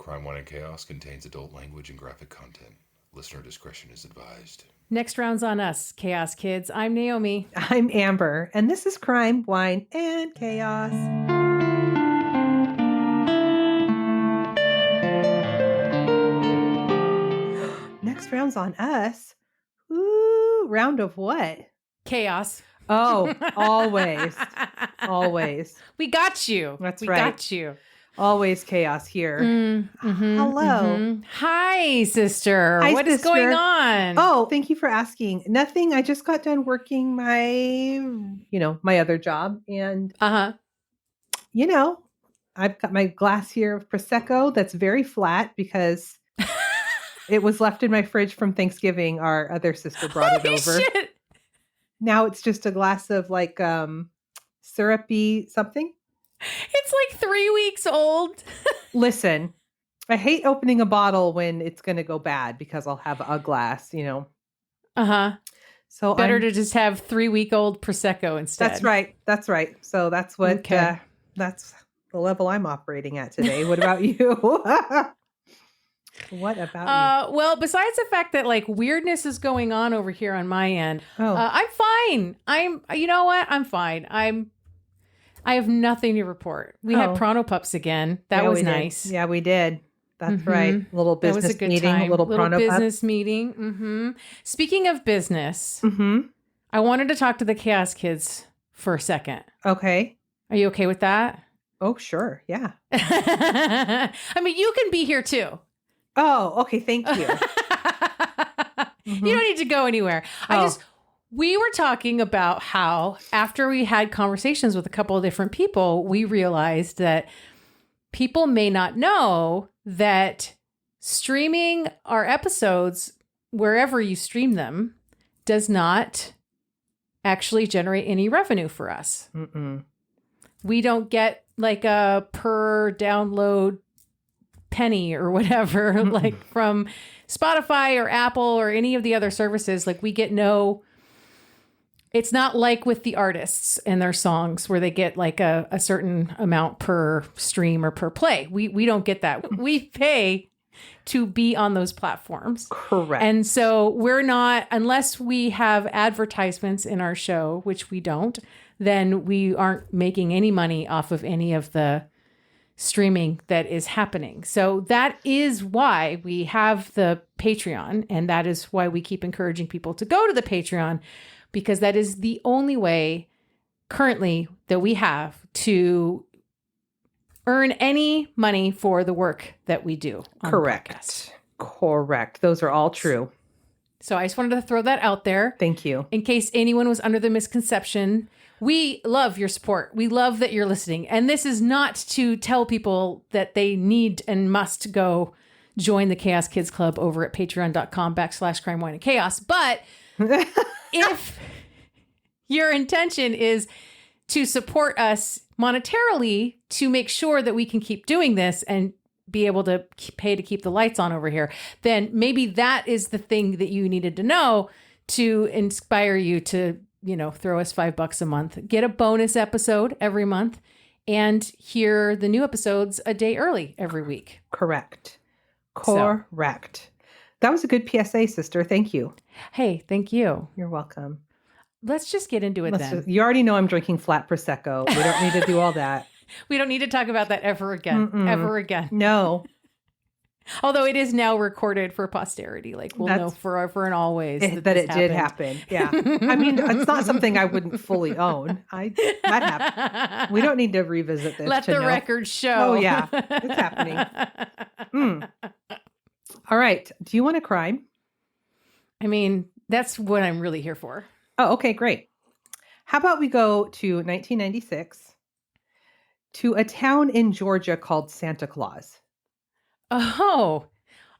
Crime, Wine, and Chaos contains adult language and graphic content. Listener discretion is advised. Next round's on us, Chaos Kids. I'm Naomi. I'm Amber, and this is Crime, Wine, and Chaos. Next round's on us. Ooh, round of what? Chaos. Oh, always. Always. We got you. That's we right. got you. Always chaos here. Hello. Hi, sister. Hi, What is sister. going on? Oh, thank you for asking. Nothing. I just got done working my other job. And, I've got my glass here of Prosecco that's very flat because it was left in my fridge from Thanksgiving. Our other sister brought it over. Shit. Now it's just a glass of syrupy something. It's like 3 weeks old. Listen, I hate opening a bottle when it's going to go bad because I'll have a glass, So Better to just have 3-week-old Prosecco instead. That's right. So that's what, Okay. That's the level I'm operating at today. What about you? What about you? Well, besides the fact that weirdness is going on over here on my end, I'm fine. You know what? I'm fine. I have nothing to report. We had Prono Pups again. That was nice. Yeah, we did. That's right. Little business that was a good meeting. time. Little Prono business Pup. meeting. Speaking of business, Mm-hmm. I wanted to talk to the Chaos Kids for a second. Okay. Are you okay with that? Oh, sure. Yeah. I mean, you can be here too. Oh, okay. Thank you. You don't need to go anywhere. We were talking about how after we had conversations with a couple of different people, we realized that people may not know that streaming our episodes wherever you stream them does not actually generate any revenue for us. Mm-mm. We don't get a per download penny or whatever, from Spotify or Apple or any of the other services. We get no... It's not like with the artists and their songs where they get a certain amount per stream or per play. We don't get that. We pay to be on those platforms. Correct. And so we're not, unless we have advertisements in our show, which we don't, then we aren't making any money off of any of the streaming that is happening. So that is why we have the Patreon. And that is why we keep encouraging people to go to the Patreon, because that is the only way currently that we have to earn any money for the work that we do. Correct. Correct. Those are all true. So I just wanted to throw that out there. Thank you. In case anyone was under the misconception, we love your support. We love that you're listening. And this is not to tell people that they need and must go join the Chaos Kids Club over at patreon.com/crime, wine, and chaos. But if your intention is to support us monetarily to make sure that we can keep doing this and be able to pay to keep the lights on over here, then maybe that is the thing that you needed to know to inspire you to, throw us $5 a month, get a bonus episode every month, and hear the new episodes a day early every week. Correct. That was a good PSA, sister. Thank you. Hey, thank you. You're welcome. Let's just get into it then. You already know I'm drinking flat Prosecco. We don't need to do all that. We don't need to talk about that ever again. Mm-mm. Ever again. No. Although it is now recorded for posterity. We'll know forever and always that it did happen. Yeah. I mean, it's not something I wouldn't fully own. That happened. We don't need to revisit this. Let the record show. Oh, yeah. It's happening. All right. Do you want a crime? I mean, that's what I'm really here for. Oh, okay, great. How about we go to 1996 to a town in Georgia called Santa Claus. Oh,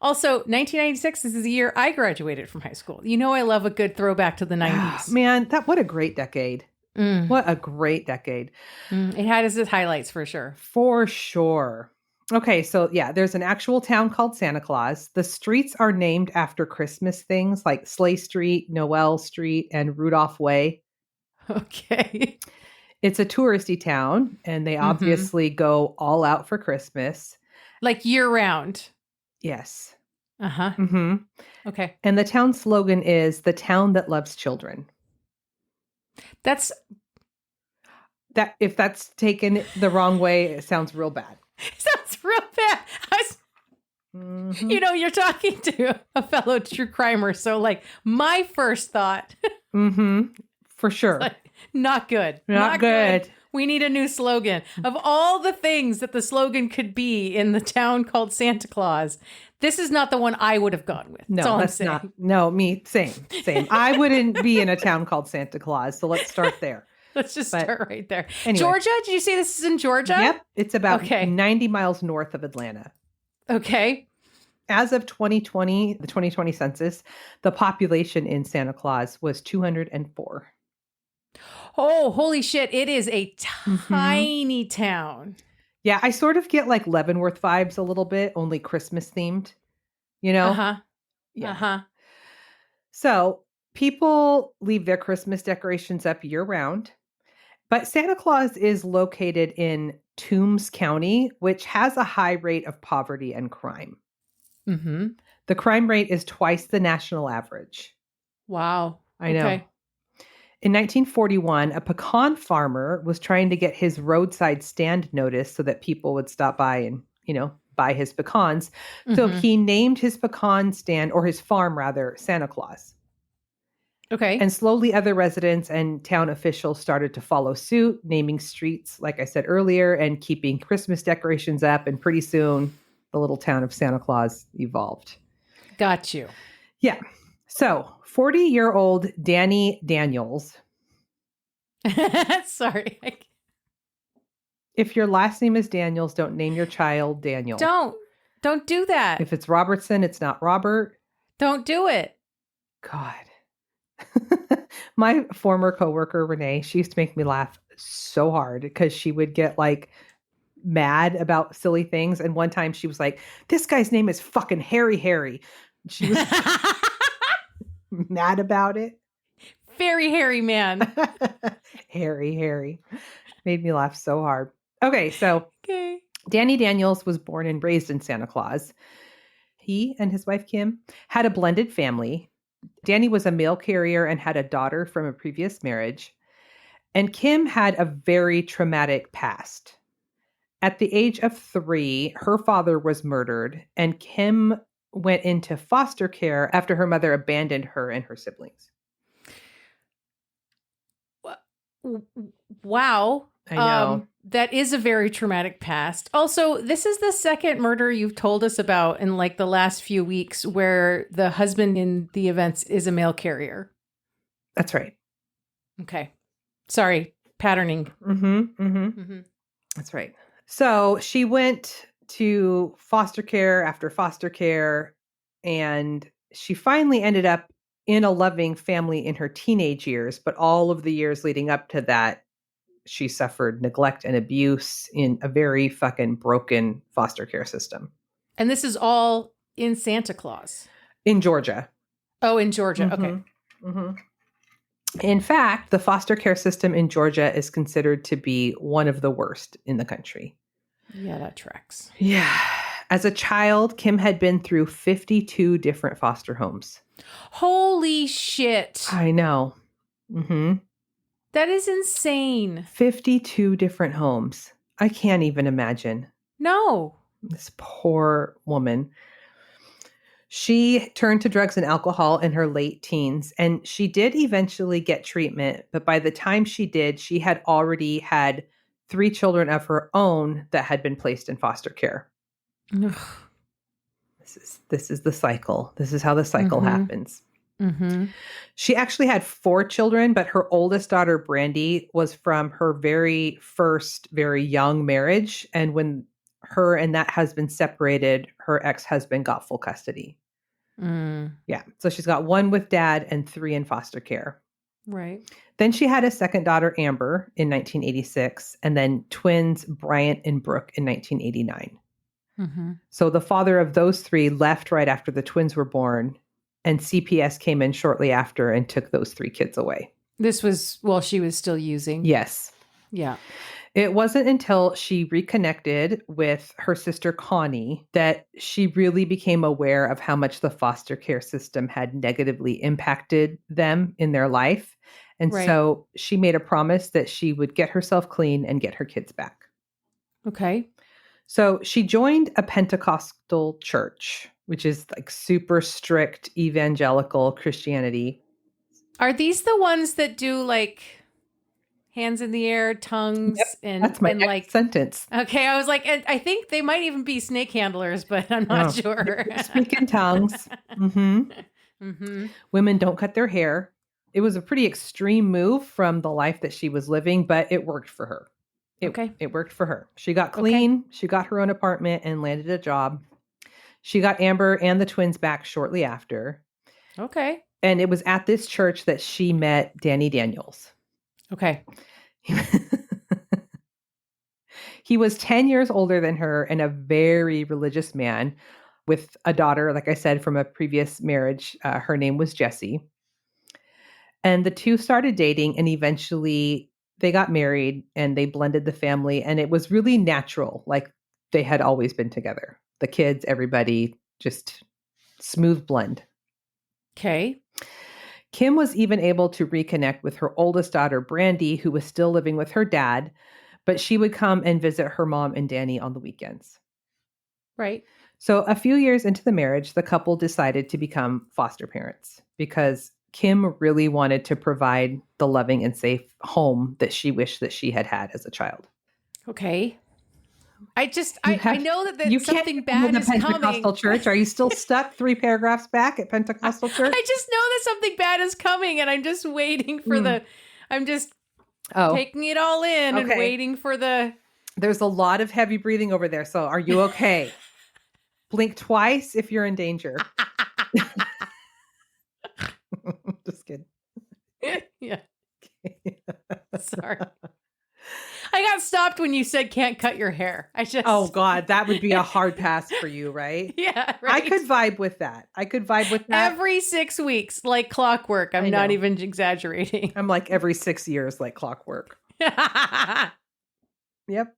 also 1996 is the year I graduated from high school. I love a good throwback to the 90s. Man, what a great decade. What a great decade. It had its highlights for sure. For sure. Okay, so yeah, there's an actual town called Santa Claus. The streets are named after Christmas things like Sleigh Street, Noel Street, and Rudolph Way. Okay. It's a touristy town, and they obviously go all out for Christmas. Like year round. Yes. Uh-huh. Mm-hmm. Okay. And the town slogan is the town that loves children. That's That if that's taken the wrong way, it sounds real bad. sounds real bad. Mhm. You know, you're talking to a fellow true crimer, so like my first thought, For sure. like, not good. Not good. We need a new slogan. Of all the things that the slogan could be in the town called Santa Claus, this is not the one I would have gone with. That's all I'm saying. not. No, me, same. I wouldn't be in a town called Santa Claus, so let's start there. Let's just start right there. Anyway. Georgia? Did you say this is in Georgia? Yep, it's about Okay. 90 miles north of Atlanta. Okay. As of 2020, the 2020 census, the population in Santa Claus was 204. Oh, holy shit. It is a tiny town. Yeah, I sort of get like Leavenworth vibes a little bit, only Christmas themed, you know? Uh-huh. Yeah. Uh-huh. So people leave their Christmas decorations up year round, but Santa Claus is located in Toombs County, which has a high rate of poverty and crime. Mm-hmm. The crime rate is twice the national average. Wow. I know. Okay. In 1941, a pecan farmer was trying to get his roadside stand notice so that people would stop by and, buy his pecans. So he named his pecan stand, or his farm rather, Santa Claus. Okay. And slowly other residents and town officials started to follow suit, naming streets, like I said earlier, and keeping Christmas decorations up. And pretty soon, the little town of Santa Claus evolved. Got you. Yeah. So 40-year-old Danny Daniels. Sorry. If your last name is Daniels, don't name your child Daniel. Don't do that. If it's Robertson, it's not Robert. Don't do it. God. My former coworker, Renee, she used to make me laugh so hard because she would get like mad about silly things. And one time she was like, this guy's name is fucking Harry. She was mad about it. Very hairy man. Harry. Made me laugh so hard. Okay, so Okay. Danny Daniels was born and raised in Santa Claus. He and his wife, Kim, had a blended family. Danny was a mail carrier and had a daughter from a previous marriage. And Kim had a very traumatic past. At the age of 3, her father was murdered, and Kim went into foster care after her mother abandoned her and her siblings. Wow. I know. That is a very traumatic past. Also, this is the second murder you've told us about in like the last few weeks where the husband in the events is a mail carrier. That's right. Okay. Sorry. Patterning. That's right. So she went to foster care after foster care, and she finally ended up in a loving family in her teenage years. But all of the years leading up to that, she suffered neglect and abuse in a very fucking broken foster care system. And this is all in Santa Claus. In Georgia. Oh, in Georgia. Okay. In fact, the foster care system in Georgia is considered to be one of the worst in the country. Yeah, that tracks. Yeah. As a child, Kim had been through 52 different foster homes. Holy shit. I know. That is insane. 52 different homes. I can't even imagine. No. This poor woman. She turned to drugs and alcohol in her late teens, and she did eventually get treatment. But by the time she did, she had already had 3 children of her own that had been placed in foster care. Ugh. This is the cycle. This is how the cycle happens. She actually had 4 children, but her oldest daughter, Brandy, was from her very first, very young marriage. And when her and that husband separated, her ex-husband got full custody. Yeah. So she's got 1 with dad and 3 in foster care. Right. Then she had a second daughter, Amber, in 1986, and then twins, Bryant and Brooke, in 1989. So the father of those 3 left right after the twins were born, and CPS came in shortly after and took those 3 kids away. This was while she was still using. Yes. Yeah. It wasn't until she reconnected with her sister Connie that she really became aware of how much the foster care system had negatively impacted them in their life. And Right. so she made a promise that she would get herself clean and get her kids back. Okay. So she joined a Pentecostal church, which is like super strict evangelical Christianity. Are these the ones that do like hands in the air, tongues, and That's my and next like sentence. Okay, I was like, I think they might even be snake handlers, but I'm not Oh, sure. Speak in tongues. Women don't cut their hair. It was a pretty extreme move from the life that she was living, but it worked for her. It worked for her. She got clean. She got her own apartment and landed a job. She got Amber and the twins back shortly after. Okay. And it was at this church that she met Danny Daniels. Okay. He was 10 years older than her and a very religious man with a daughter, like I said, from a previous marriage. Her name was Jessie. And the two started dating, and eventually they got married and they blended the family. And it was really natural, like they had always been together. The kids, everybody, just smooth blend. Okay. Kim was even able to reconnect with her oldest daughter, Brandy, who was still living with her dad, but she would come and visit her mom and Danny on the weekends. Right. So a few years into the marriage, the couple decided to become foster parents because Kim really wanted to provide the loving and safe home that she wished that she had had as a child. Okay. I know that something can't bad the is Pentecostal coming. church. Are you still stuck 3 paragraphs back at Pentecostal church? I just know that something bad is coming, and I'm just waiting for I'm just taking it all in and waiting for the. There's a lot of heavy breathing over there. So are you okay? Blink twice if you're in danger. Just kidding. Yeah. Sorry. I got stopped when you said can't cut your hair. Oh God, that would be a hard pass for you, right? Yeah, right. I could vibe with that. Every 6 weeks, like clockwork. I'm not even exaggerating. I'm like every 6 years, like clockwork. Yep.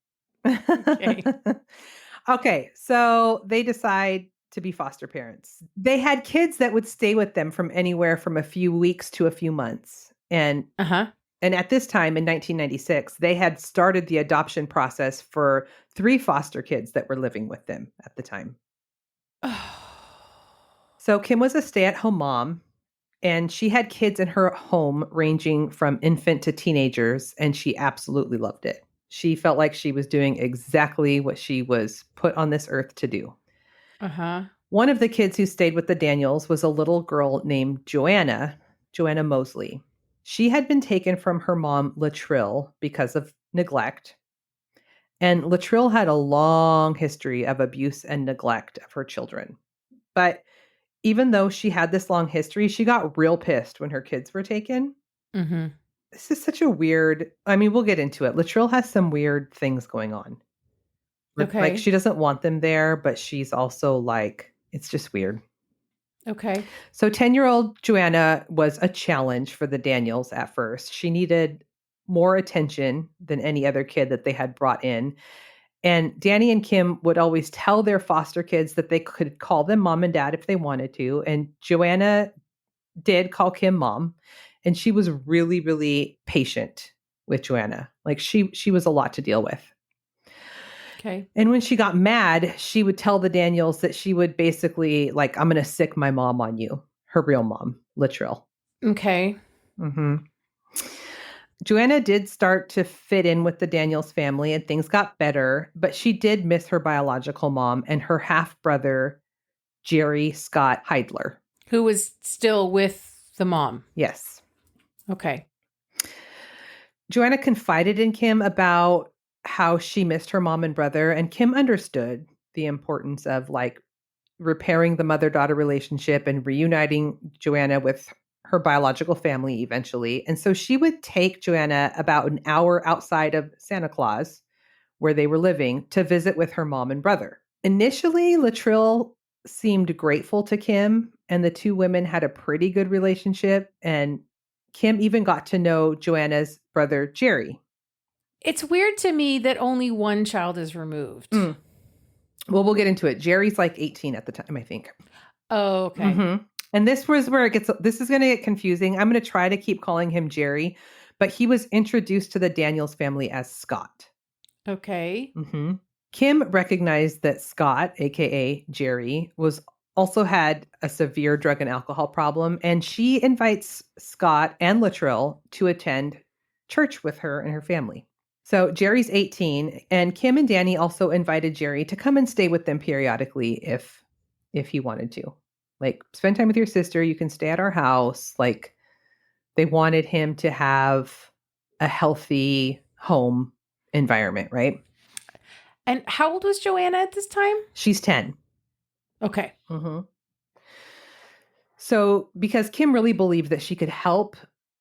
Okay, so they decide to be foster parents. They had kids that would stay with them from anywhere from a few weeks to a few months. And at this time in 1996, they had started the adoption process for 3 foster kids that were living with them at the time. So Kim was a stay-at-home mom, and she had kids in her home ranging from infant to teenagers, and she absolutely loved it. She felt like she was doing exactly what she was put on this earth to do. One of the kids who stayed with the Daniels was a little girl named Joanna Mosley. She had been taken from her mom, Latrell, because of neglect. And Latrell had a long history of abuse and neglect of her children. But even though she had this long history, she got real pissed when her kids were taken. This is such a weird, we'll get into it. Latrell has some weird things going on. Okay. Like she doesn't want them there, but she's also like, it's just weird. Okay. So 10-year-old Joanna was a challenge for the Daniels at first. She needed more attention than any other kid that they had brought in. And Danny and Kim would always tell their foster kids that they could call them mom and dad if they wanted to. And Joanna did call Kim mom. And she was really, really patient with Joanna. Like she was a lot to deal with. Okay. And when she got mad, she would tell the Daniels that she would basically like, I'm going to sick my mom on you. Her real mom, Latrell. Okay. Joanna did start to fit in with the Daniels family and things got better, but she did miss her biological mom and her half-brother, Jerry Scott Heidler. Who was still with the mom. Yes. Okay. Joanna confided in Kim about how she missed her mom and brother, and Kim understood the importance of like repairing the mother-daughter relationship and reuniting Joanna with her biological family eventually. And so she would take Joanna about an hour outside of Santa Claus, where they were living, to visit with her mom and brother. Initially, Latrell seemed grateful to Kim, and the two women had a pretty good relationship, and Kim even got to know Joanna's brother, Jerry. It's weird to me that only one child is removed. Well, we'll get into it. Jerry's like 18 at the time, I think. Oh, okay. Mm-hmm. And this was where this is going to get confusing. I'm going to try to keep calling him Jerry, but he was introduced to the Daniels family as Scott. Okay. Mm-hmm. Kim recognized that Scott, aka Jerry, also had a severe drug and alcohol problem, and she invites Scott and Latrell to attend church with her and her family. So Jerry's 18, and Kim and Danny also invited Jerry to come and stay with them periodically if he wanted to. Like, spend time with your sister, you can stay at our house. Like, they wanted him to have a healthy home environment, right? And how old was Joanna at this time? She's 10. Okay. Mm-hmm. So, because Kim really believed that she could help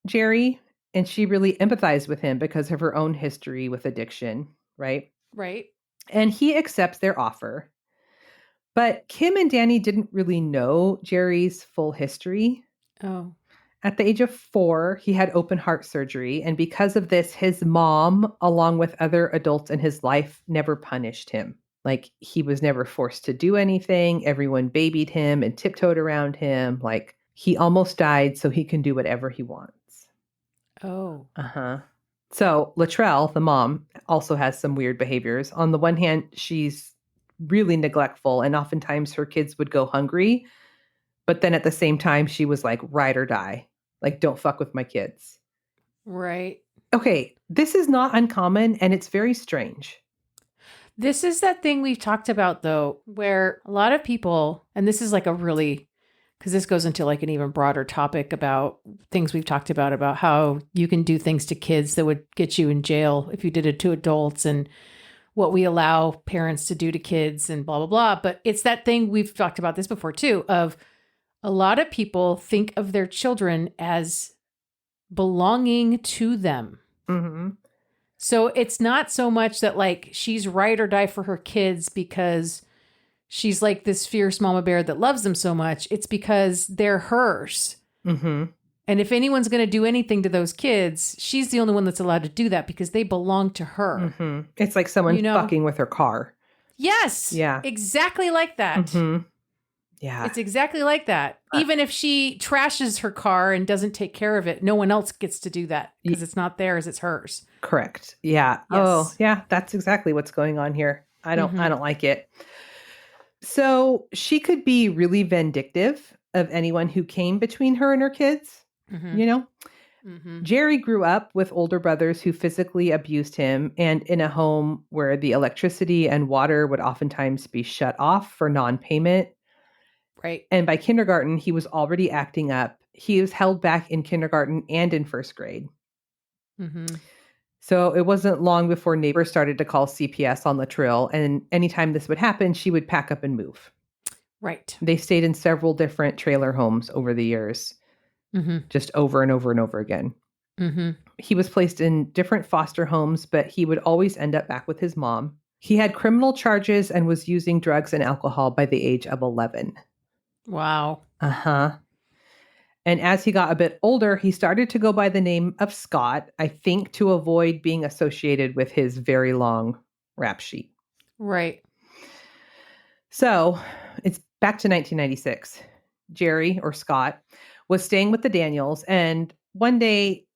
Jerry, and she really empathized with him because of her own history with addiction, right? Right. And he accepts their offer. But Kim and Danny didn't really know Jerry's full history. Oh. At the age of 4, he had open heart surgery. And because of this, his mom, along with other adults in his life, never punished him. Like, he was never forced to do anything. Everyone babied him and tiptoed around him. Like, he almost died so he can do whatever he wants. Oh. Uh-huh. So Latrell, the mom, also has some weird behaviors. On the one hand, she's really neglectful, and oftentimes her kids would go hungry. But then at the same time, she was like, ride or die. Like, don't fuck with my kids. Right. Okay, this is not uncommon, and it's very strange. This is that thing we've talked about, though, where a lot of people, and this is like a really, because this goes into like an even broader topic about things we've talked about how you can do things to kids that would get you in jail if you did it to adults, and what we allow parents to do to kids and blah, blah, blah. But it's that thing, we've talked about this before too, of a lot of people think of their children as belonging to them. Mm-hmm. So it's not so much that like she's ride or die for her kids because she's like this fierce mama bear that loves them so much. It's because they're hers. Mm-hmm. And if anyone's going to do anything to those kids, she's the only one that's allowed to do that because they belong to her. Mm-hmm. It's like someone fucking with her car. Yes. Yeah. Exactly like that. Mm-hmm. Yeah. It's exactly like that. Even if she trashes her car and doesn't take care of it, no one else gets to do that because it's not theirs, it's hers. Correct. Yeah. Yes. Oh, yeah. That's exactly what's going on here. I don't like it. So she could be really vindictive of anyone who came between her and her kids. Mm-hmm. You know, Mm-hmm. Jerry grew up with older brothers who physically abused him and in a home where the electricity and water would oftentimes be shut off for non-payment. Right. And by kindergarten, he was already acting up. He was held back in kindergarten and in first grade. Mm-hmm. So it wasn't long before neighbors started to call CPS on Latrell. And anytime this would happen, she would pack up and move. Right. They stayed in several different trailer homes over the years. Mm-hmm. Just over and over and over again. Mm-hmm. He was placed in different foster homes, but he would always end up back with his mom. He had criminal charges and was using drugs and alcohol by the age of 11. Wow. Uh-huh. And as he got a bit older, he started to go by the name of Scott, I think to avoid being associated with his very long rap sheet. Right. So it's back to 1996. Jerry, or Scott, was staying with the Daniels, and one day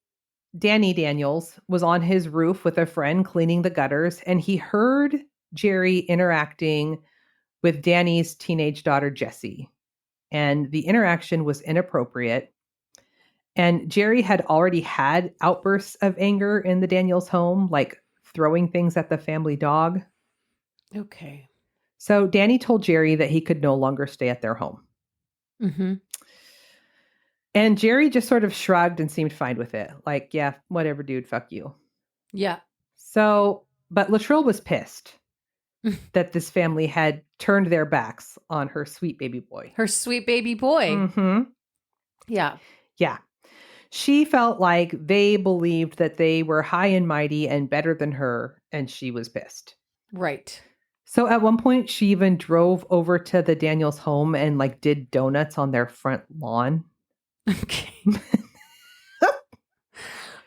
Danny Daniels was on his roof with a friend cleaning the gutters, and he heard Jerry interacting with Danny's teenage daughter, Jessie. And the interaction was inappropriate. And Jerry had already had outbursts of anger in the Daniels home, like throwing things at the family dog. Okay. So Danny told Jerry that he could no longer stay at their home. Mm-hmm. And Jerry just sort of shrugged and seemed fine with it. Like, yeah, whatever, dude, fuck you. Yeah. So, but Latrell was pissed that this family had turned their backs on her sweet baby boy. Her sweet baby boy. Mm-hmm. Yeah. Yeah. She felt like they believed that they were high and mighty and better than her, and she was pissed. Right. So at one point, she even drove over to the Daniels home and like did donuts on their front lawn. Okay.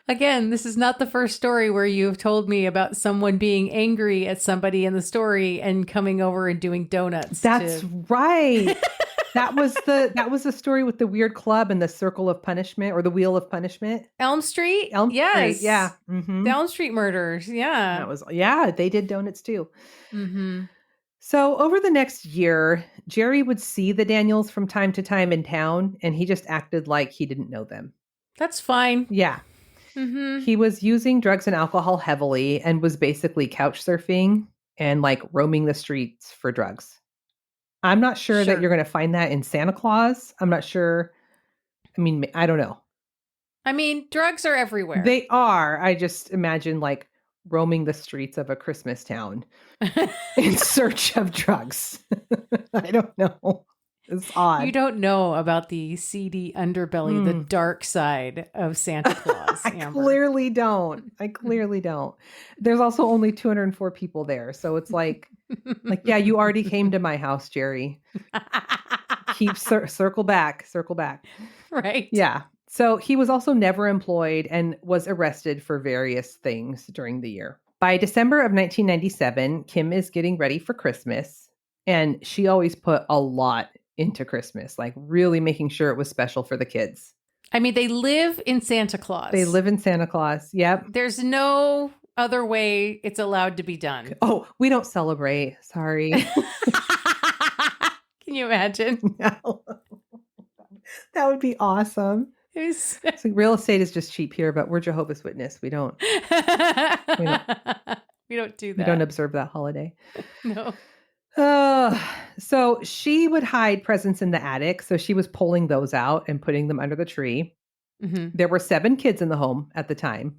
Again, this is not the first story where you've told me about someone being angry at somebody in the story and coming over and doing donuts. That's right. That was the story with the weird club and the circle of punishment or the wheel of punishment. Elm Street? Street, yeah. The Elm Street murders. Yeah. They did donuts too. Mm-hmm. So over the next year, Jerry would see the Daniels from time to time in town, and he just acted like he didn't know them. That's fine. Yeah. Mm-hmm. He was using drugs and alcohol heavily and was basically couch surfing and like roaming the streets for drugs. I'm not sure that you're going to find that in Santa Claus. I'm not sure. I mean, I don't know. I mean, drugs are everywhere. They are. I just imagine like roaming the streets of a Christmas town in search of drugs. I don't know. It's odd. You don't know about the seedy underbelly, the dark side of Santa Claus. I clearly don't. There's also only 204 people there. So it's like, yeah, you already came to my house, Jerry. Keep circle back. Right. Yeah. So he was also never employed and was arrested for various things during the year. By December of 1997, Kim is getting ready for Christmas, and she always put a lot into Christmas, like really making sure it was special for the kids. I mean, they live in Santa Claus. Yep. There's no other way it's allowed to be done. Oh, we don't celebrate. Sorry. Can you imagine? No. That would be awesome. It's like real estate is just cheap here, but we're Jehovah's Witness. We don't do that. We don't observe that holiday. No. So she would hide presents in the attic. So she was pulling those out and putting them under the tree. Mm-hmm. There were 7 kids in the home at the time.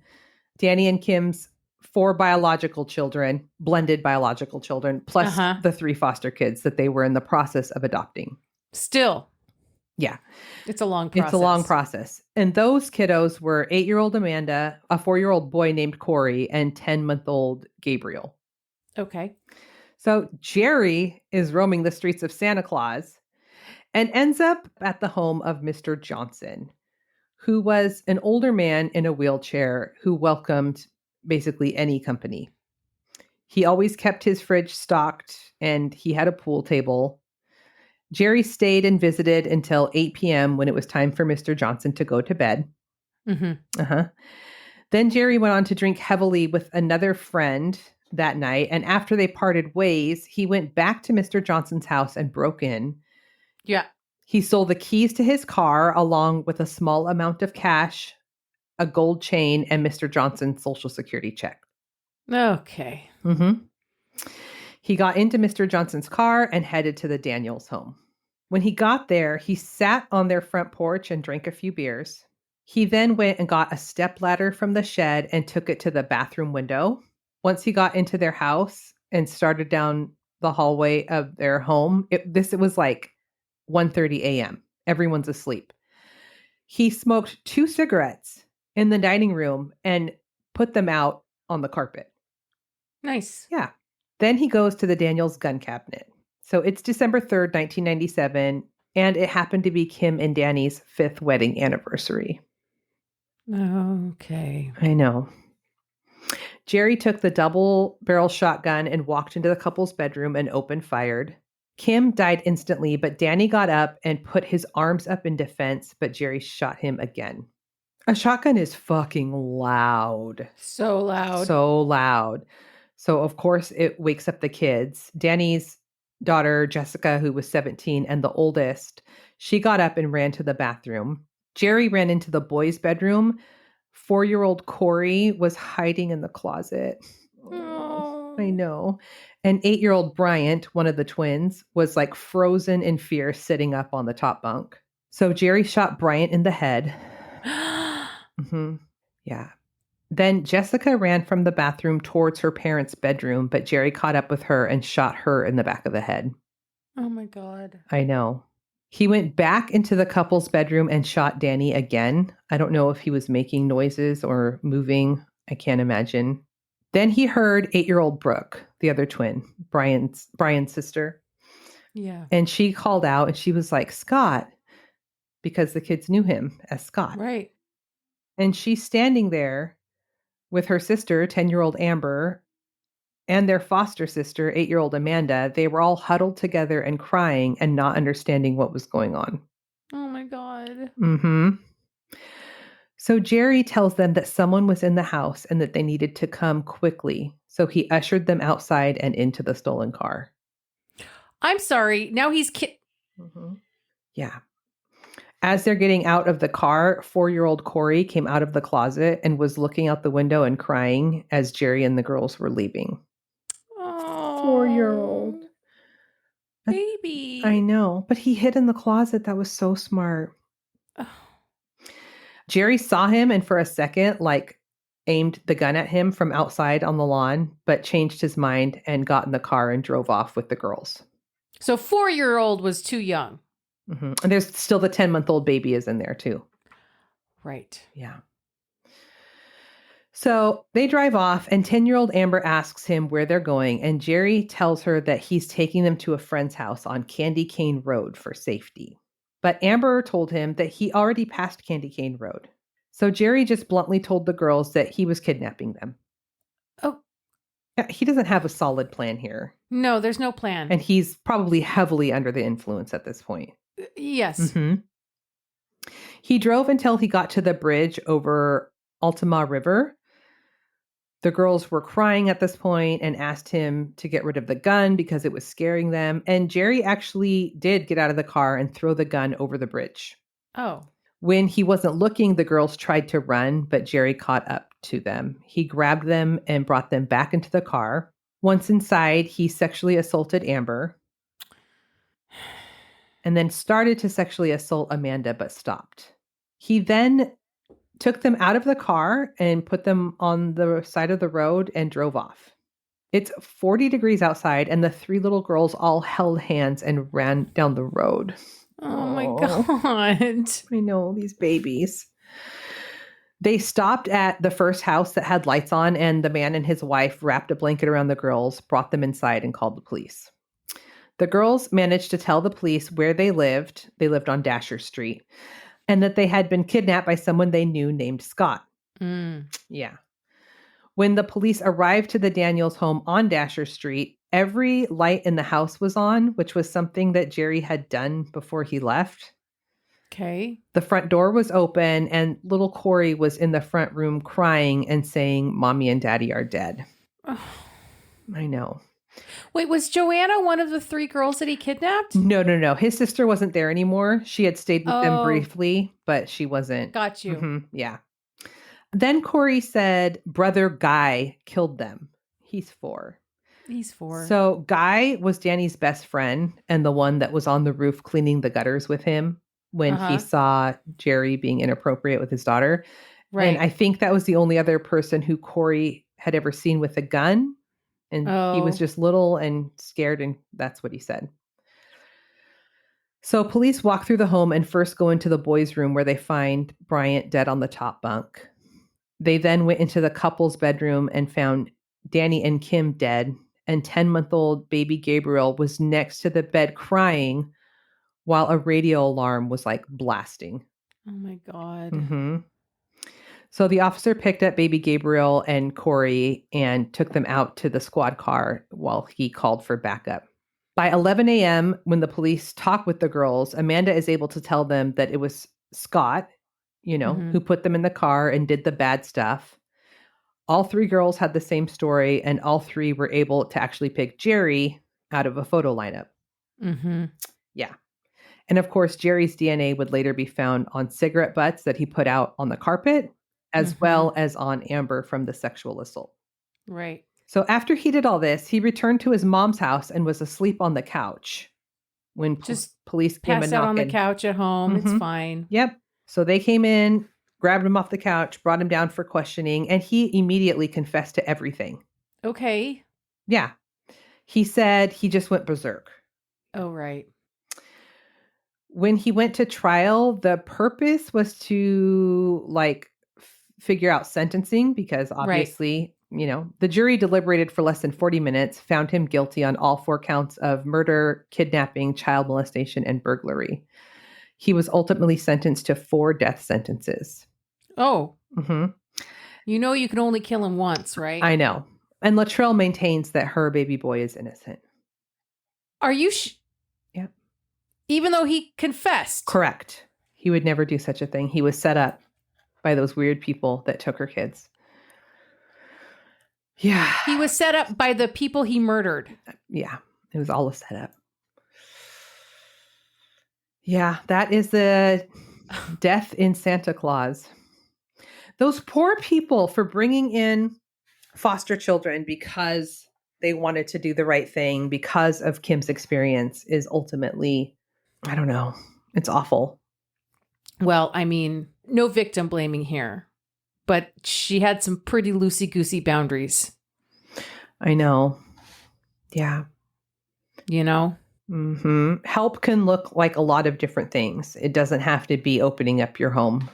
Danny and Kim's 4 biological children, blended biological children, plus the 3 foster kids that they were in the process of adopting. Still. Yeah. It's a long process. It's a long process. And those kiddos were 8-year-old Amanda, a 4-year-old boy named Corey, and 10-month-old Gabriel. Okay. So Jerry is roaming the streets of Santa Claus and ends up at the home of Mr. Johnson, who was an older man in a wheelchair who welcomed basically any company. He always kept his fridge stocked and he had a pool table. Jerry stayed and visited until 8 p.m. when it was time for Mr. Johnson to go to bed. Mm-hmm. Then Jerry went on to drink heavily with another friend that night. And after they parted ways, he went back to Mr. Johnson's house and broke in. Yeah. He stole the keys to his car along with a small amount of cash, a gold chain, and Mr. Johnson's social security check. Okay. Mm-hmm. He got into Mr. Johnson's car and headed to the Daniels home. When he got there, he sat on their front porch and drank a few beers. He then went and got a stepladder from the shed and took it to the bathroom window. Once he got into their house and started down the hallway of their home, it was like 1:30 a.m. Everyone's asleep. He smoked 2 cigarettes in the dining room and put them out on the carpet. Nice. Yeah. Then he goes to the Daniels gun cabinet. So it's December 3rd, 1997, and it happened to be Kim and Danny's 5th wedding anniversary. Okay. I know. Jerry took the double-barrel shotgun and walked into the couple's bedroom and opened fired. Kim died instantly, but Danny got up and put his arms up in defense, but Jerry shot him again. A shotgun is fucking loud. So loud. So loud. So, of course, it wakes up the kids. Danny's daughter, Jessica, who was 17 and the oldest, she got up and ran to the bathroom. Jerry ran into the boys' bedroom. 4-year-old Corey was hiding in the closet. Oh. I know. And 8-year-old Bryant, one of the twins, was like frozen in fear sitting up on the top bunk. So Jerry shot Bryant in the head. Mm-hmm. Yeah. Then Jessica ran from the bathroom towards her parents' bedroom, but Jerry caught up with her and shot her in the back of the head. Oh my God. I know. He went back into the couple's bedroom and shot Danny again. I don't know if he was making noises or moving. I can't imagine. Then he heard 8-year-old Brooke, the other twin, Brian's sister. Yeah. And she called out and she was like, Scott, because the kids knew him as Scott. Right. And she's standing there with her sister, 10-year-old Amber, and their foster sister, 8-year-old Amanda. They were all huddled together and crying and not understanding what was going on. Oh my God. Mm-hmm. So Jerry tells them that someone was in the house and that they needed to come quickly. So he ushered them outside and into the stolen car. I'm sorry. Now he's Mm-hmm. Yeah. As they're getting out of the car, 4-year-old Corey came out of the closet and was looking out the window and crying as Jerry and the girls were leaving. Oh, 4-year-old. baby. I know, but he hid in the closet. That was so smart. Oh. Jerry saw him and for a second, aimed the gun at him from outside on the lawn, but changed his mind and got in the car and drove off with the girls. So 4-year-old was too young. Mm-hmm. And there's still the 10-month-old baby is in there too. Right. Yeah. So they drive off and 10-year-old Amber asks him where they're going. And Jerry tells her that he's taking them to a friend's house on Candy Cane Road for safety. But Amber told him that he already passed Candy Cane Road. So Jerry just bluntly told the girls that he was kidnapping them. Oh. Yeah, he doesn't have a solid plan here. No, there's no plan. And he's probably heavily under the influence at this point. Yes. Mm-hmm. He drove until he got to the bridge over Altama River. The girls were crying at this point and asked him to get rid of the gun because it was scaring them. And Jerry actually did get out of the car and throw the gun over the bridge. Oh. When he wasn't looking, the girls tried to run, but Jerry caught up to them. He grabbed them and brought them back into the car. Once inside, he sexually assaulted Amber and then started to sexually assault Amanda, but stopped. He then took them out of the car and put them on the side of the road and drove off. It's 40 degrees outside, and the 3 little girls all held hands and ran down the road. Oh my God. I know, these babies. They stopped at the first house that had lights on, and the man and his wife wrapped a blanket around the girls, brought them inside, and called the police. The girls managed to tell the police where they lived. They lived on Dasher Street, and that they had been kidnapped by someone they knew named Scott. Yeah. When the police arrived to the Daniels home on Dasher Street, every light in the house was on, which was something that Jerry had done before he left. Okay. The front door was open, and little Corey was in the front room crying and saying, "Mommy and Daddy are dead." Oh. I know. Wait, was Joanna one of the 3 girls that he kidnapped? No. His sister wasn't there anymore. She had stayed with them briefly, but she wasn't. Got you. Mm-hmm, yeah. Then Corey said Brother Guy killed them. He's 4. He's 4. So Guy was Danny's best friend and the one that was on the roof cleaning the gutters with him when he saw Jerry being inappropriate with his daughter. Right. And I think that was the only other person who Corey had ever seen with a gun. And he was just little and scared, and that's what he said. So police walk through the home and first go into the boys' room where they find Bryant dead on the top bunk. They then went into the couple's bedroom and found Danny and Kim dead, and 10-month-old baby Gabriel was next to the bed crying while a radio alarm was blasting. Oh my God. Mm-hmm. So the officer picked up baby Gabriel and Corey and took them out to the squad car while he called for backup. By 11 a.m., when the police talk with the girls, Amanda is able to tell them that it was Scott, who put them in the car and did the bad stuff. All 3 girls had the same story, and all 3 were able to actually pick Jerry out of a photo lineup. Mm-hmm. Yeah. And of course, Jerry's DNA would later be found on cigarette butts that he put out on the carpet, as well as on Amber from the sexual assault. Right. So after he did all this, he returned to his mom's house and was asleep on the couch when police came and passed out on the knocking. couch at home. It's fine. Yep. So they came in, grabbed him off the couch, brought him down for questioning, and he immediately confessed to everything. Okay. Yeah. He said he just went berserk. Oh, right. When he went to trial, the purpose was to figure out sentencing because obviously, the jury deliberated for less than 40 minutes, found him guilty on all 4 counts of murder, kidnapping, child molestation, and burglary. He was ultimately sentenced to 4 death sentences. Oh, Mm-hmm. You know you can only kill him once, right? I know. And Latrell maintains that her baby boy is innocent. Are you Yep. Even though he confessed? Correct. He would never do such a thing. He was set up by those weird people that took her kids. Yeah. He was set up by the people he murdered. Yeah. It was all a setup. Yeah. That is the death in Santa Claus. Those poor people for bringing in foster children because they wanted to do the right thing because of Kim's experience is ultimately, I don't know. It's awful. Well, I mean, no victim blaming here, but she had some pretty loosey-goosey boundaries. I know. Yeah. You know? Mm-hmm. Help can look like a lot of different things. It doesn't have to be opening up your home.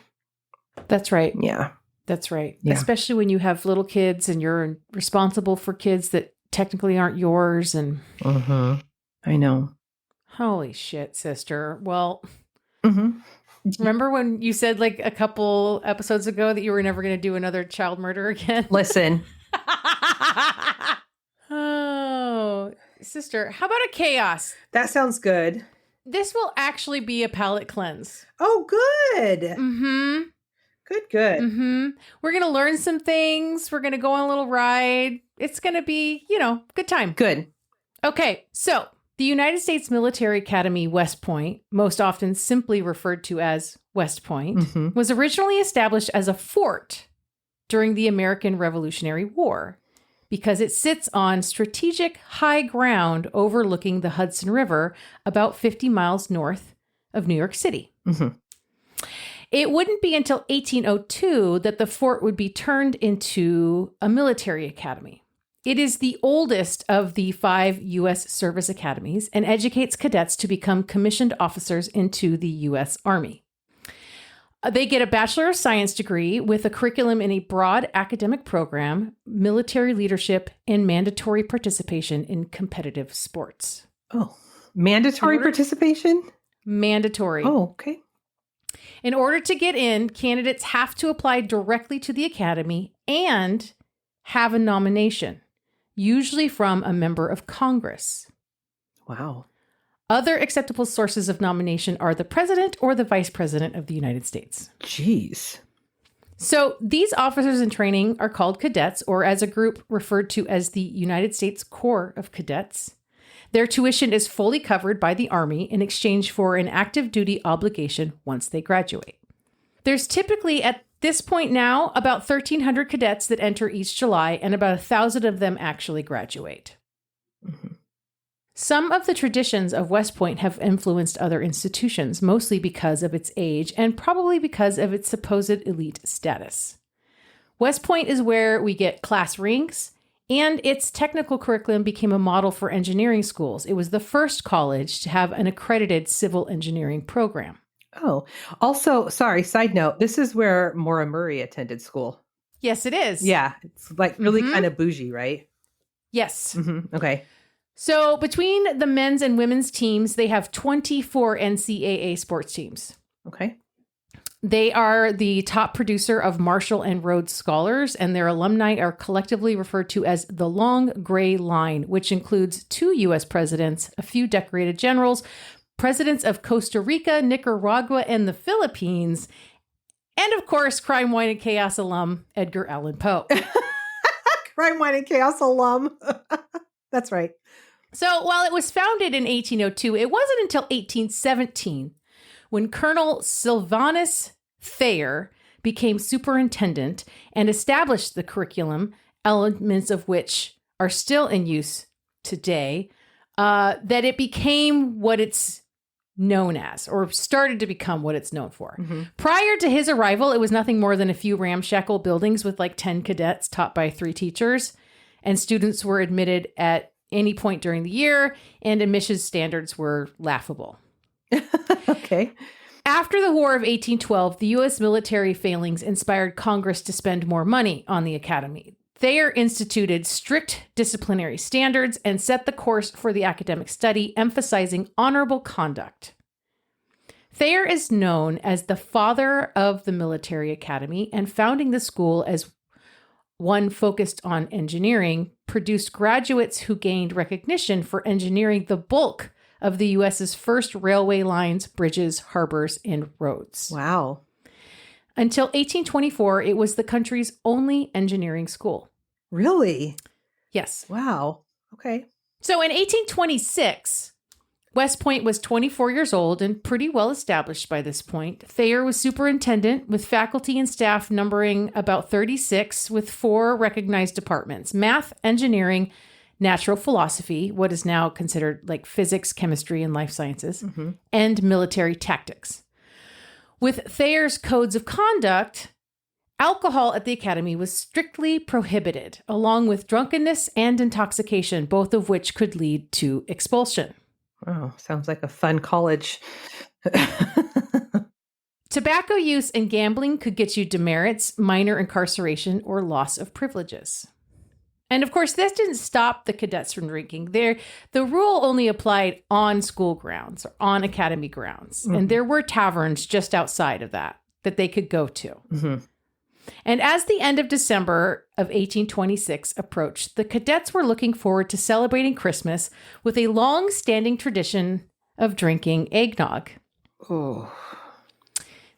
That's right. Yeah. That's right. Yeah. Especially when you have little kids and you're responsible for kids that technically aren't yours. And I know. holy shit, sister. Well, Mm-hmm. remember when you said like a couple episodes ago that you were never going to do another child murder again? Listen. Oh, sister, how about a chaos? That sounds good. This will actually be a palate cleanse. Oh, good. Mm-hmm. Good. Mm-hmm. We're going to learn some things. We're going to go on a little ride. It's going to be, good time. Good. Okay, so the United States Military Academy West Point, most often simply referred to as West Point, was originally established as a fort during the American Revolutionary War because it sits on strategic high ground overlooking the Hudson River about 50 miles north of New York City. Mm-hmm. It wouldn't be until 1802 that the fort would be turned into a military academy. It is the oldest of the 5 U.S. service academies and educates cadets to become commissioned officers into the U.S. Army. They get a Bachelor of Science degree with a curriculum in a broad academic program, military leadership, and mandatory participation in competitive sports. Oh, mandatory participation? Mandatory. Oh, okay. In order to get in, candidates have to apply directly to the academy and have a nomination, usually from a member of Congress. Wow. Other acceptable sources of nomination are the president or the vice president of the United States. Jeez. So these officers in training are called cadets, or as a group referred to as the United States Corps of Cadets. Their tuition is fully covered by the Army in exchange for an active duty obligation once they graduate. There's typically at this point now about 1,300 cadets that enter each July, and about 1,000 of them actually graduate. Mm-hmm. Some of the traditions of West Point have influenced other institutions, mostly because of its age and probably because of its supposed elite status. West Point is where we get class rings, and its technical curriculum became a model for engineering schools. It was the first college to have an accredited civil engineering program. Oh, also, sorry, side note, this is where Maura Murray attended school. Yes, it is. Yeah, it's like really kind of bougie, right? Yes. Mm-hmm. Okay. So between the men's and women's teams, they have 24 NCAA sports teams. Okay. They are the top producer of Marshall and Rhodes Scholars, and their alumni are collectively referred to as the Long Gray Line, which includes 2 U.S. presidents, a few decorated generals, presidents of Costa Rica, Nicaragua, and the Philippines, and of course, Crime, Wine, and Chaos alum Edgar Allan Poe. Crime, Wine, and Chaos alum. That's right. So while it was founded in 1802, it wasn't until 1817 when Colonel Sylvanus Thayer became superintendent and established the curriculum, elements of which are still in use today, that it became what it's known as, or started to become what it's known for. Mm-hmm. Prior to his arrival, it was nothing more than a few ramshackle buildings with like 10 cadets taught by 3 teachers, and students were admitted at any point during the year, and admissions standards were laughable. Okay. After the War of 1812, the U.S. military failings inspired Congress to spend more money on the academy. Thayer instituted strict disciplinary standards and set the course for the academic study, emphasizing honorable conduct. Thayer is known as the father of the military academy, and founding the school as one focused on engineering produced graduates who gained recognition for engineering the bulk of the U.S.'s first railway lines, bridges, harbors, and roads. Wow. Until 1824, it was the country's only engineering school. Really? Yes. Wow. Okay. So in 1826, Westpoint was 24 years old and pretty well established by this point. Thayer was superintendent with faculty and staff numbering about 36 with 4 recognized departments: math, engineering, natural philosophy, what is now considered like physics, chemistry, and life sciences, and military tactics. With Thayer's codes of conduct, alcohol at the academy was strictly prohibited, along with drunkenness and intoxication, both of which could lead to expulsion. Oh, sounds like a fun college. Tobacco use and gambling could get you demerits, minor incarceration, or loss of privileges. And of course, this didn't stop the cadets from drinking. The rule only applied on school grounds or on academy grounds. And there were taverns just outside of that they could go to. And as the end of December of 1826 approached, the cadets were looking forward to celebrating Christmas with a long-standing tradition of drinking eggnog. Oh,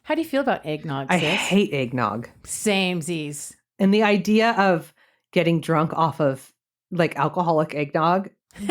How do you feel about eggnog, I sis? hate eggnog. Samesies. And the idea of getting drunk off of like alcoholic eggnog,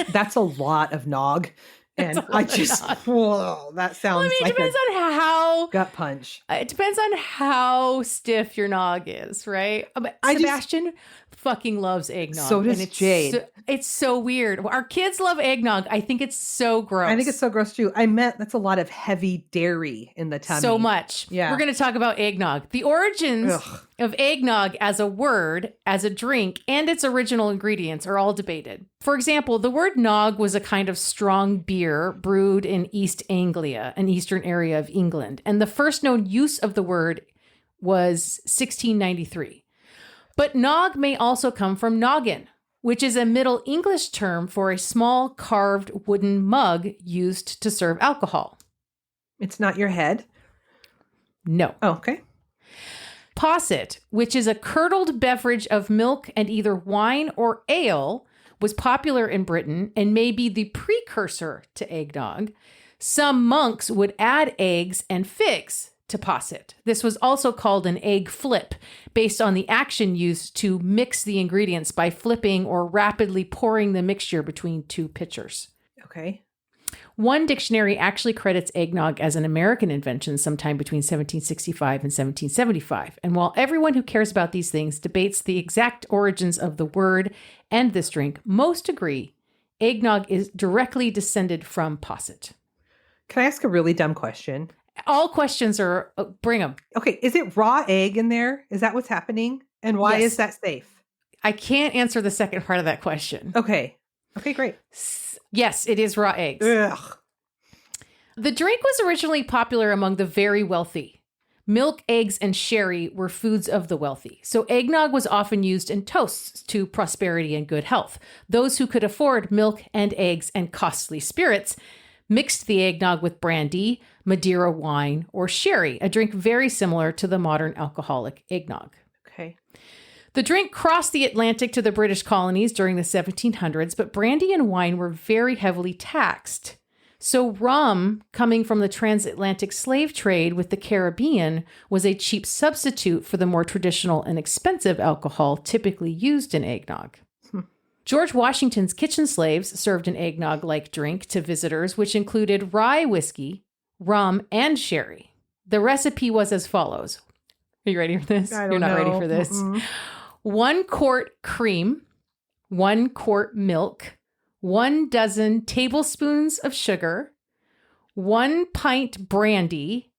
that's a lot of nog. And I just, whoa, that sounds It like depends a on how gut punch. It depends on how stiff your nog is, right? Sebastian fucking loves eggnog. So does Jade. It's so weird. Our kids love eggnog. I think it's so gross. I think it's so gross too. I meant that's a lot of heavy dairy in the tummy. so much. Yeah. We're going to talk about eggnog. The origins of eggnog as a word, as a drink, and its original ingredients are all debated. For example, the word nog was a kind of strong beer brewed in East Anglia, an eastern area of England. And the first known use of the word was 1693. But nog may also come from noggin, which is a Middle English term for a small carved wooden mug used to serve alcohol. It's not your head? No. Oh, okay. Posset, which is a curdled beverage of milk and either wine or ale, was popular in Britain and may be the precursor to eggnog. Some monks would add eggs and figs to posset. This was also called an egg flip, based on the action used to mix the ingredients by flipping or rapidly pouring the mixture between 2 pitchers. Okay. One dictionary actually credits eggnog as an American invention sometime between 1765 and 1775. And while everyone who cares about these things debates the exact origins of the word and this drink, most agree eggnog is directly descended from posset. Can I ask a really dumb question? All questions are, bring them. Okay. Is it raw egg in there? Is that what's happening? And why Yes. is that safe? I can't answer the second part of that question. Okay. Okay, great. Yes, it is raw eggs. Ugh. The drink was originally popular among the very wealthy. Milk, eggs, and sherry were foods of the wealthy. So eggnog was often used in toasts to prosperity and good health. Those who could afford milk and eggs and costly spirits mixed the eggnog with brandy, Madeira wine, or sherry, a drink very similar to the modern alcoholic eggnog. Okay. The drink crossed the Atlantic to the British colonies during the 1700s, but brandy and wine were very heavily taxed. So rum, coming from the transatlantic slave trade with the Caribbean, was a cheap substitute for the more traditional and expensive alcohol typically used in eggnog. George Washington's kitchen slaves served an eggnog-like drink to visitors, which included rye whiskey, rum, and sherry. The recipe was as follows. Are you ready for this? I don't You're not ready know. for this. Mm-mm. 1 quart cream, 1 quart milk, 1 dozen tablespoons of sugar, 1 pint brandy,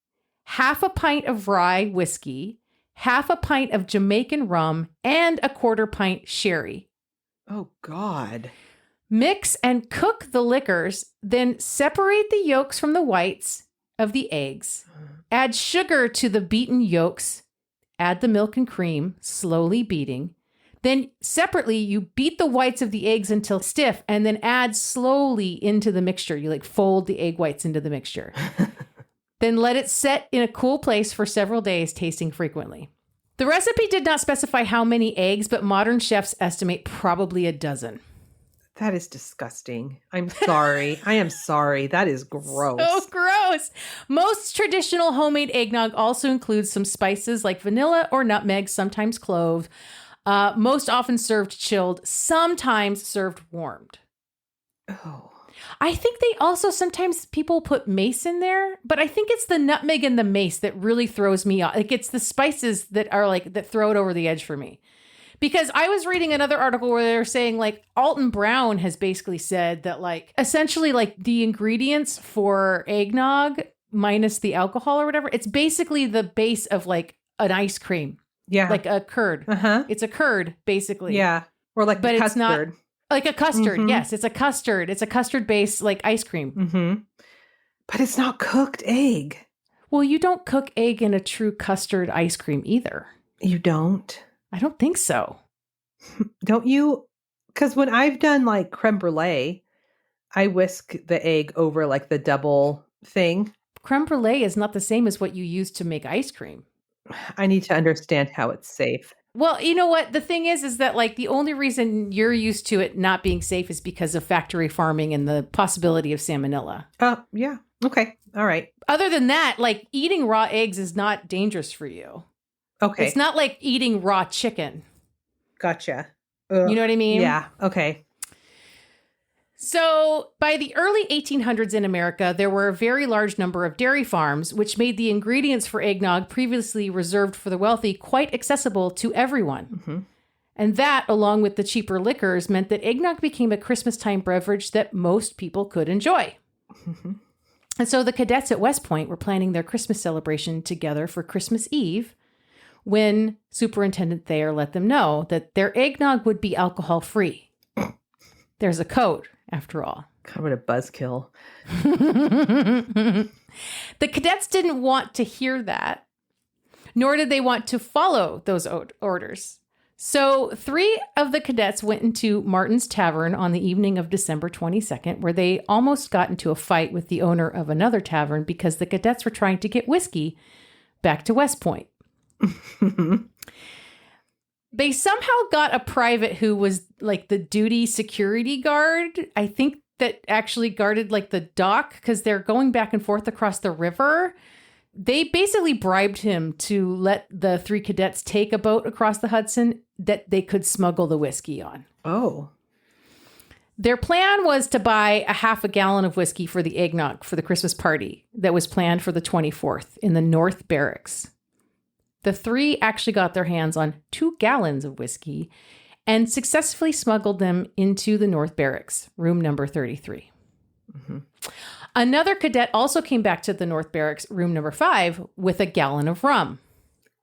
half a pint of rye whiskey, half a pint of Jamaican rum, and a 1/4 pint sherry. Oh, God. Mix and cook the liquors, then separate the yolks from the whites of the eggs. Add sugar to the beaten yolks. Add the milk and cream, slowly beating. Then separately, you beat the whites of the eggs until stiff and then add slowly into the mixture. You fold the egg whites into the mixture. Then let it set in a cool place for several days, tasting frequently. The recipe did not specify how many eggs, but modern chefs estimate probably a dozen. That is disgusting. I'm sorry. I am sorry. That is gross. So gross. Most traditional homemade eggnog also includes some spices like vanilla or nutmeg, sometimes clove. Most often served chilled, sometimes served warmed. Oh. I think they also sometimes people put mace in there, but I think it's the nutmeg and the mace that really throws me off. Like it's the spices that are like that throw it over the edge for me. Because I was reading another article where they're saying like Alton Brown has basically said that like essentially like the ingredients for eggnog minus the alcohol or whatever, it's basically the base of like an ice cream. Yeah. Like a curd. Uh-huh. It's a curd basically. Yeah. Or like but the it's not custard. like a custard. Mhm. Yes, it's a custard. It's a custard based like ice cream. Mm-hmm. But it's not cooked egg. Well, you don't cook egg in a true custard ice cream either. You don't? I don't think so. Don't you? Because when I've done like creme brulee, I whisk the egg over like the double thing. Creme brulee is not the same as what you use to make ice cream. I need to understand how it's safe. Well, you know what? The thing is that like the only reason you're used to it not being safe is because of factory farming and the possibility of salmonella. Oh, yeah. Okay. All right. Other than that, like eating raw eggs is not dangerous for you. Okay. It's not like eating raw chicken. Gotcha. You know what I mean? Yeah. Okay. So by the early 1800s in America, there were a very large number of dairy farms, which made the ingredients for eggnog previously reserved for the wealthy quite accessible to everyone. Mm-hmm. And that, along with the cheaper liquors, meant that eggnog became a Christmas time beverage that most people could enjoy. Mm-hmm. And so the cadets at Westpoint were planning their Christmas celebration together for Christmas Eve when Superintendent Thayer let them know that their eggnog would be alcohol-free. There's a code, after all. God, what a buzzkill. The cadets didn't want to hear that, nor did they want to follow those orders. So 3 of the cadets went into Martin's Tavern on the evening of December 22nd, where they almost got into a fight with the owner of another tavern because the cadets were trying to get whiskey back to Westpoint. They somehow got a private who was like the duty security guard. I think that actually guarded like the dock because they're going back and forth across the river. They basically bribed him to let the 3 cadets take a boat across the Hudson that they could smuggle the whiskey on. Oh. Their plan was to buy a half a gallon of whiskey for the eggnog for the Christmas party that was planned for the 24th in the North Barracks. The 3 actually got their hands on 2 gallons of whiskey and successfully smuggled them into the North Barracks, room number 33. Mm-hmm. Another cadet also came back to the North Barracks, room number 5, with a gallon of rum.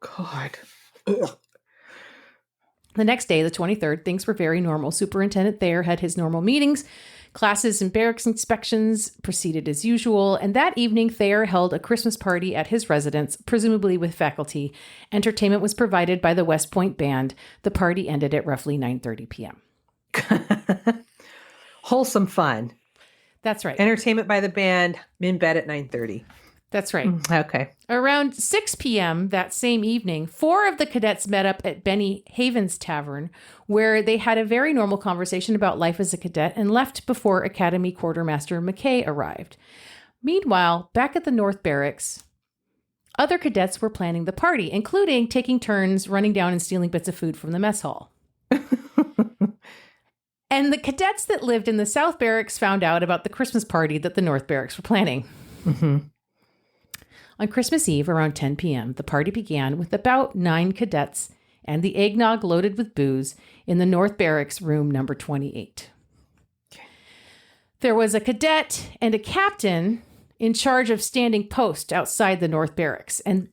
God. Ugh. The next day, the 23rd, things were very normal. Superintendent Thayer had his normal meetings. Classes and barracks inspections proceeded as usual. And that evening, Thayer held a Christmas party at his residence, presumably with faculty. Entertainment was provided by the Westpoint Band. The party ended at roughly 9:30 p.m. Wholesome fun. That's right. Entertainment by the band, in bed at 9:30. That's right. Okay. Around 6 p.m. that same evening, 4 of the cadets met up at Benny Haven's Tavern, where they had a very normal conversation about life as a cadet and left before Academy Quartermaster McKay arrived. Meanwhile, back at the North Barracks, other cadets were planning the party, including taking turns running down and stealing bits of food from the mess hall. And the cadets that lived in the South Barracks found out about the Christmas party that the North Barracks were planning. Mm-hmm. On Christmas Eve, around 10 p.m., the party began with about 9 cadets and the eggnog loaded with booze in the North Barracks, room number 28. There was a cadet and a captain in charge of standing post outside the North Barracks and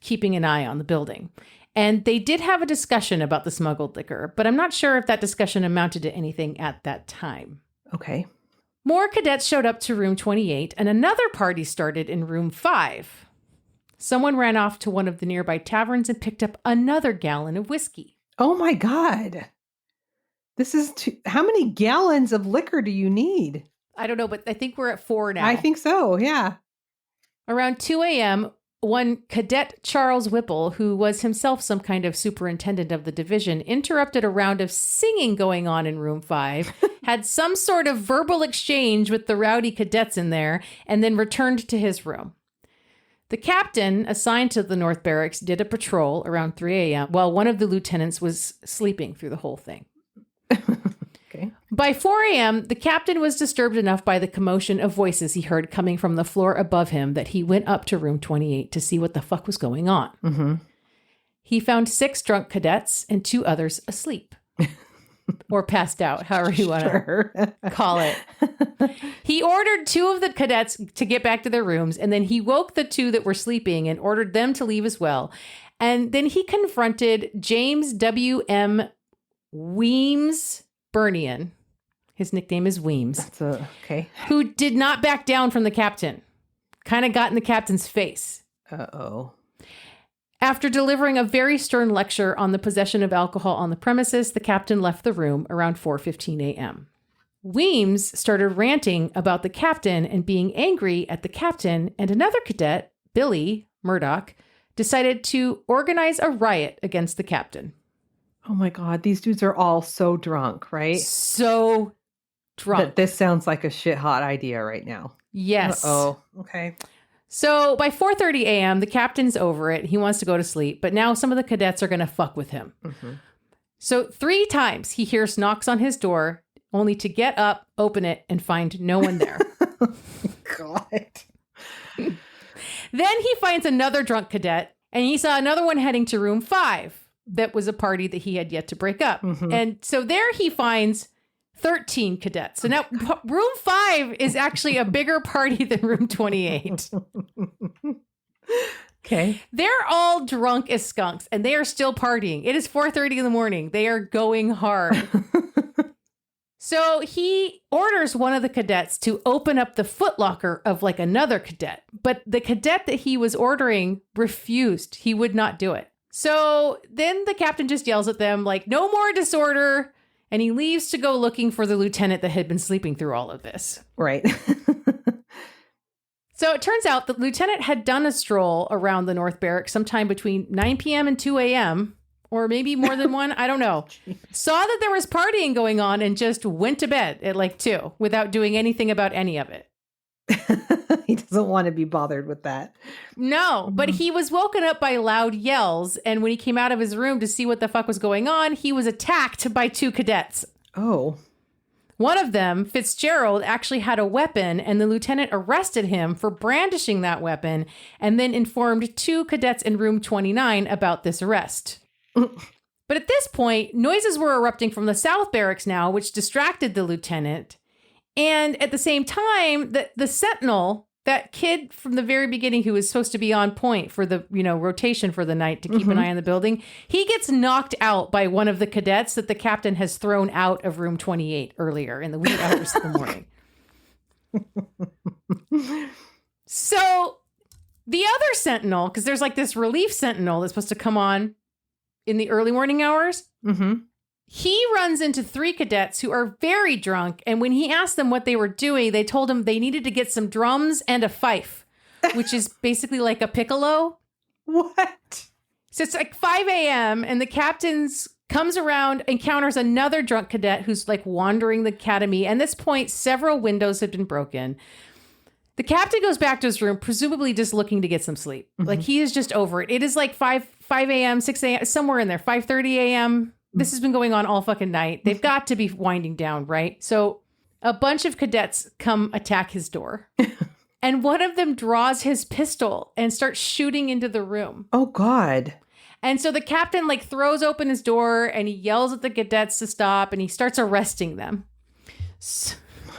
keeping an eye on the building. And they did have a discussion about the smuggled liquor, but I'm not sure if that discussion amounted to anything at that time. Okay. More cadets showed up to room 28, and another party started in room 5. Someone ran off to one of the nearby taverns and picked up another gallon of whiskey. Oh my God. This is how many gallons of liquor do you need? I don't know, but I think we're at 4 now. I think so. Yeah. Around 2 a.m., one Cadet Charles Whipple, who was himself some kind of superintendent of the division, interrupted a round of singing going on in room 5, had some sort of verbal exchange with the rowdy cadets in there, and then returned to his room. The captain, assigned to the North Barracks, did a patrol around 3 a.m. while one of the lieutenants was sleeping through the whole thing. Okay. By 4 a.m., the captain was disturbed enough by the commotion of voices he heard coming from the floor above him that he went up to room 28 to see what the fuck was going on. Mm-hmm. He found 6 drunk cadets and 2 others asleep. Or passed out, however you want to call it. He ordered 2 of the cadets to get back to their rooms, and then he woke the 2 that were sleeping and ordered them to leave as well. And then he confronted James W.M. Weems Burnian. His nickname is Weems. Okay. Who did not back down from the captain. Kind of got in the captain's face. Uh-oh. After delivering a very stern lecture on the possession of alcohol on the premises, the captain left the room around 4:15 a.m. Weems started ranting about the captain and being angry at the captain, and another cadet, Billy Murdoch, decided to organize a riot against the captain. Oh my God, these dudes are all so drunk, right? So drunk. That this sounds like a shit hot idea right now. Yes. Oh, okay. So by 4:30 a.m., the captain's over it. He wants to go to sleep, but now some of the cadets are going to fuck with him. Mm-hmm. So 3 times he hears knocks on his door, only to get up, open it, and find no one there. God. Then he finds another drunk cadet, and he saw another one heading to room 5. That was a party that he had yet to break up. Mm-hmm. And so there he finds 13 cadets. So now room 5 is actually a bigger party than room 28. Okay. They're all drunk as skunks and they are still partying. It is 4:30 in the morning. They are going hard. So he orders one of the cadets to open up the footlocker of like another cadet. But the cadet that he was ordering refused. He would not do it. So then the captain just yells at them like, no more disorder. And he leaves to go looking for the lieutenant that had been sleeping through all of this. Right. So it turns out the lieutenant had done a stroll around the North Barracks sometime between 9 p.m. and 2 a.m. Or maybe more than one. I don't know. Saw that there was partying going on and just went to bed at like 2 without doing anything about any of it. He doesn't want to be bothered with that. No, but he was woken up by loud yells. And when he came out of his room to see what the fuck was going on, he was attacked by 2 cadets. Oh. One of them, Fitzgerald, actually had a weapon, and the lieutenant arrested him for brandishing that weapon and then informed 2 cadets in room 29 about this arrest. But at this point, noises were erupting from the South Barracks now, which distracted the lieutenant. And at the same time, the sentinel, that kid from the very beginning who was supposed to be on point for the, rotation for the night to keep an eye on the building, he gets knocked out by one of the cadets that the captain has thrown out of room 28 earlier in the wee hours of the morning. So the other sentinel, because there's like this relief sentinel that's supposed to come on in the early morning hours. Mm-hmm. He runs into 3 cadets who are very drunk. And when he asked them what they were doing, they told him they needed to get some drums and a fife, which is basically like a piccolo. What? So it's like 5 a.m. and the captain comes around, encounters another drunk cadet who's like wandering the academy. And at this point, several windows had been broken. The captain goes back to his room, presumably just looking to get some sleep. Mm-hmm. Like he is just over it. It is like 5 a.m., 6 a.m., somewhere in there, 5:30 a.m. This has been going on all fucking night. They've got to be winding down, right? So a bunch of cadets come attack his door. And one of them draws his pistol and starts shooting into the room. Oh, God. And so the captain like throws open his door and he yells at the cadets to stop and he starts arresting them.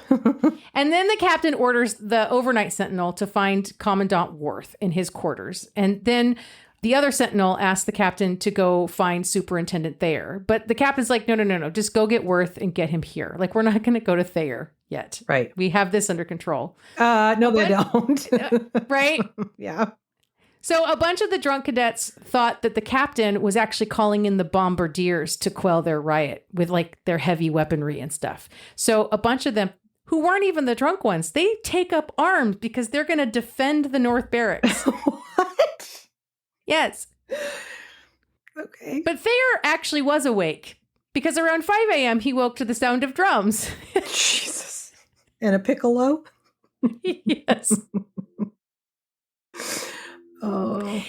And then the captain orders the overnight sentinel to find Commandant Worth in his quarters. And then the other sentinel asked the captain to go find Superintendent Thayer. But the captain's like, no. Just go get Worth and get him here. Like, we're not going to go to Thayer yet. Right. We have this under control. No, they don't. Right? Yeah. So a bunch of the drunk cadets thought that the captain was actually calling in the bombardiers to quell their riot with like their heavy weaponry and stuff. So a bunch of them who weren't even the drunk ones. They take up arms because they're going to defend the North Barracks. What? Yes. Okay. But Thayer actually was awake because around 5 a.m. he woke to the sound of drums. Jesus. And a piccolo? Yes. Oh.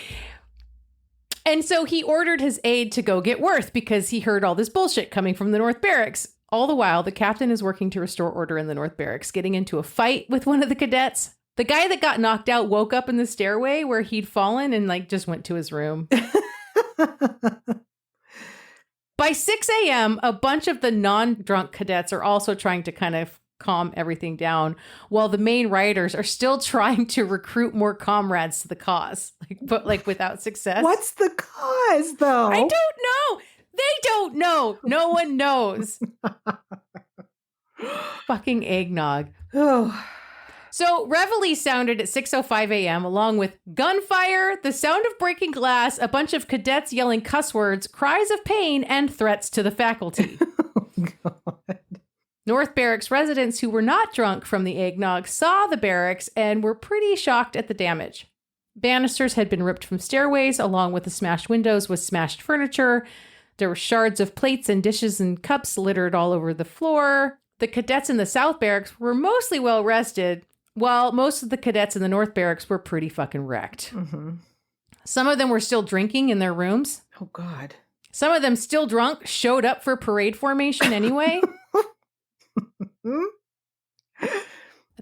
And so he ordered his aide to go get Worth because he heard all this bullshit coming from the North Barracks. All the while, the captain is working to restore order in the North Barracks, getting into a fight with one of the cadets. The guy that got knocked out woke up in the stairway where he'd fallen and just went to his room. By 6 a.m., a bunch of the non-drunk cadets are also trying to kind of calm everything down, while the main rioters are still trying to recruit more comrades to the cause, but without success. What's the cause, though? I don't know. They don't know. No one knows. Fucking eggnog. Oh. So reveille sounded at 6:05 a.m. along with gunfire, the sound of breaking glass, a bunch of cadets yelling cuss words, cries of pain, and threats to the faculty. Oh, God. North Barracks residents who were not drunk from the eggnog saw the barracks and were pretty shocked at the damage. Banisters had been ripped from stairways, along with the smashed windows with smashed furniture. There were shards of plates and dishes and cups littered all over the floor. The cadets in the South Barracks were mostly well rested, while most of the cadets in the North Barracks were pretty fucking wrecked. Mm-hmm. Some of them were still drinking in their rooms. Oh, God. Some of them, still drunk, showed up for parade formation anyway.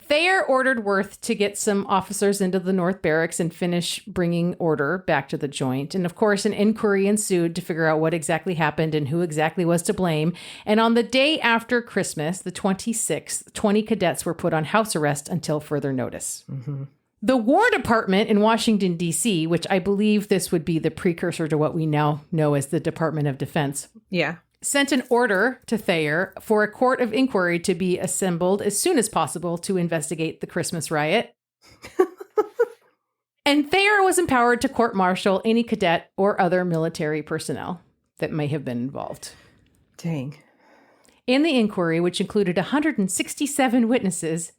Thayer ordered Worth to get some officers into the North Barracks and finish bringing order back to the joint. And of course, an inquiry ensued to figure out what exactly happened and who exactly was to blame. And on the day after Christmas, the 26th, 20 cadets were put on house arrest until further notice. Mm-hmm. The War Department in Washington, D.C., which I believe this would be the precursor to what we now know as the Department of Defense, Yeah. sent an order to Thayer for a court of inquiry to be assembled as soon as possible to investigate the Christmas riot. And Thayer was empowered to court-martial any cadet or other military personnel that may have been involved. Dang. In the inquiry, which included 167 witnesses,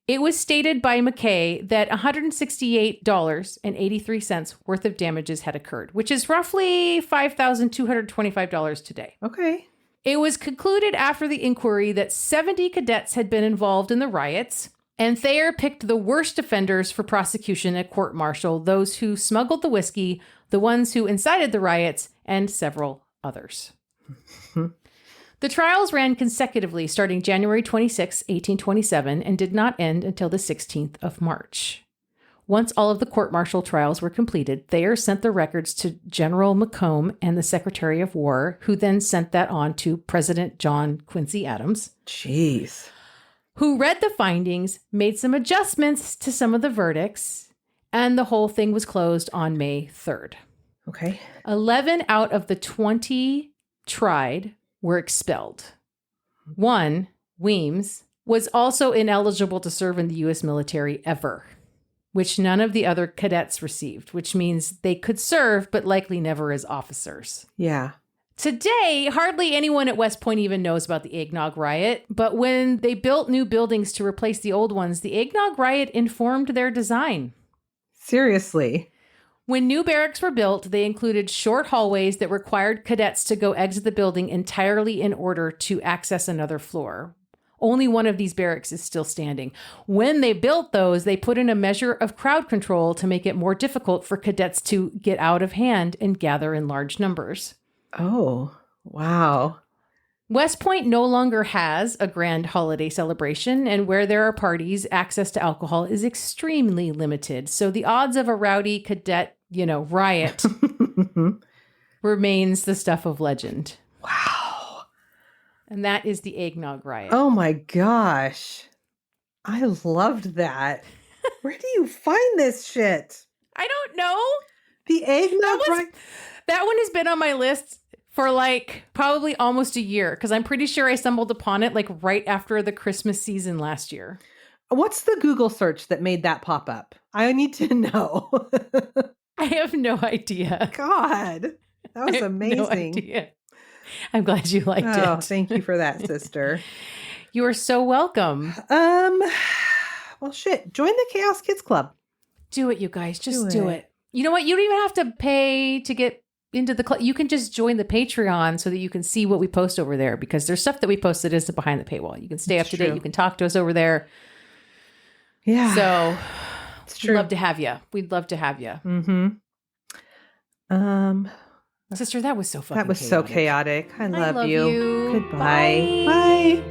it was stated by McKay that $168.83 worth of damages had occurred, which is roughly $5,225 today. Okay. It was concluded after the inquiry that 70 cadets had been involved in the riots, and Thayer picked the worst offenders for prosecution at court-martial, those who smuggled the whiskey, the ones who incited the riots, and several others. The trials ran consecutively starting January 26, 1827, and did not end until the 16th of March. Once all of the court-martial trials were completed, Thayer sent the records to General Macomb and the Secretary of War, who then sent that on to President John Quincy Adams. Jeez. Who read the findings, made some adjustments to some of the verdicts, and the whole thing was closed on May 3rd. Okay. 11 out of the 20 tried were expelled. One, Weems, was also ineligible to serve in the U.S. military ever, which none of the other cadets received, which means they could serve, but likely never as officers. Yeah. Today, hardly anyone at Westpoint even knows about the Eggnog Riot, but when they built new buildings to replace the old ones, the Eggnog Riot informed their design. Seriously. When new barracks were built, they included short hallways that required cadets to go exit the building entirely in order to access another floor. Only one of these barracks is still standing. When they built those, they put in a measure of crowd control to make it more difficult for cadets to get out of hand and gather in large numbers. Oh, wow. Westpoint no longer has a grand holiday celebration, and where there are parties, access to alcohol is extremely limited. So the odds of a rowdy cadet, riot remains the stuff of legend. Wow. And that is the Eggnog Riot. Oh my gosh. I loved that. Where do you find this shit? I don't know. The Eggnog Riot. That one has been on my list for probably almost a year, because I'm pretty sure I stumbled upon it right after the Christmas season last year. What's the Google search that made that pop up? I need to know. I have no idea. God, that was amazing. No idea. I'm glad you liked it. Oh, thank you for that, sister. You are so welcome. Well, shit. Join the Chaos Kids Club. Do it, you guys. Just do it. You know what? You don't even have to pay to get into the club. You can just join the Patreon so that you can see what we post over there, because there's stuff that we post that isn't behind the paywall. You can stay up to date. You can talk to us over there. Yeah. So it's true. We'd love to have you. We'd love to have you. Mm-hmm. Sister, that was so fucking That was chaotic. so chaotic. I love you. you. Goodbye. Bye. Bye.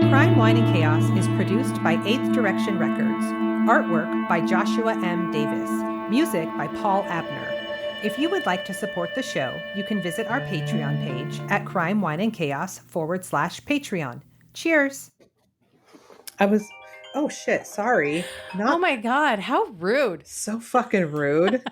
Crime, Wine, and Chaos is produced by 8th Direction Records. Artwork by Joshua M. Davis. Music by Paul Abner. If you would like to support the show, you can visit our Patreon page at crimewineandchaos.com/Patreon. Cheers. Oh shit, sorry. Oh my God, how rude. So fucking rude.